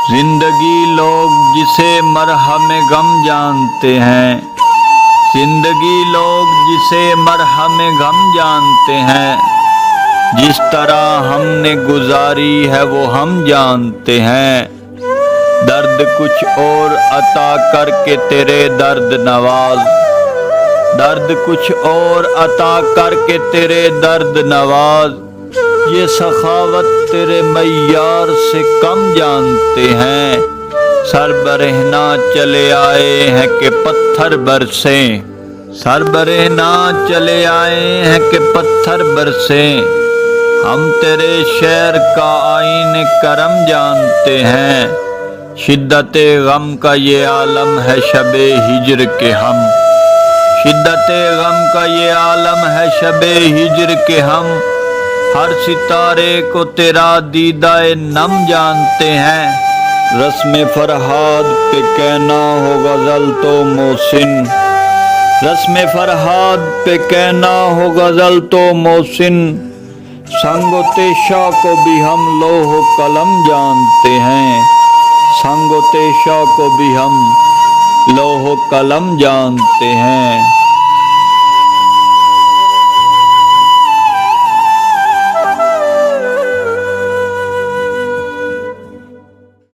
زندگی لوگ جسے مرہم غم جانتے ہیں، زندگی لوگ جسے مرہم غم جانتے ہیں، جس طرح ہم نے گزاری ہے وہ ہم جانتے ہیں۔ درد کچھ اور عطا کر کے تیرے درد نواز، درد کچھ اور عطا کر کے تیرے درد نواز، یہ سخاوت تیرے معیار سے کم جانتے ہیں۔ سر برہنہ چلے آئے ہیں کہ پتھر برسیں، سر برہنہ چلے آئے ہیں کہ پتھر برسیں، ہم تیرے شعر کا آئین کرم جانتے ہیں۔ شدت غم کا یہ عالم ہے شب ہجر کے ہم، شدت غم کا یہ عالم ہے شب ہجر کے ہم، ہر ستارے کو تیرا دیدہ نم جانتے ہیں۔ رسم فرہاد پہ کہنا ہو غزل تو محسن، رسم فرہاد پہ کہنا ہو غزل تو محسن، سنگ و تیشا کو بھی ہم لوح و قلم جانتے ہیں، سنگ و تیشا کو بھی ہم لوح و قلم جانتے ہیں۔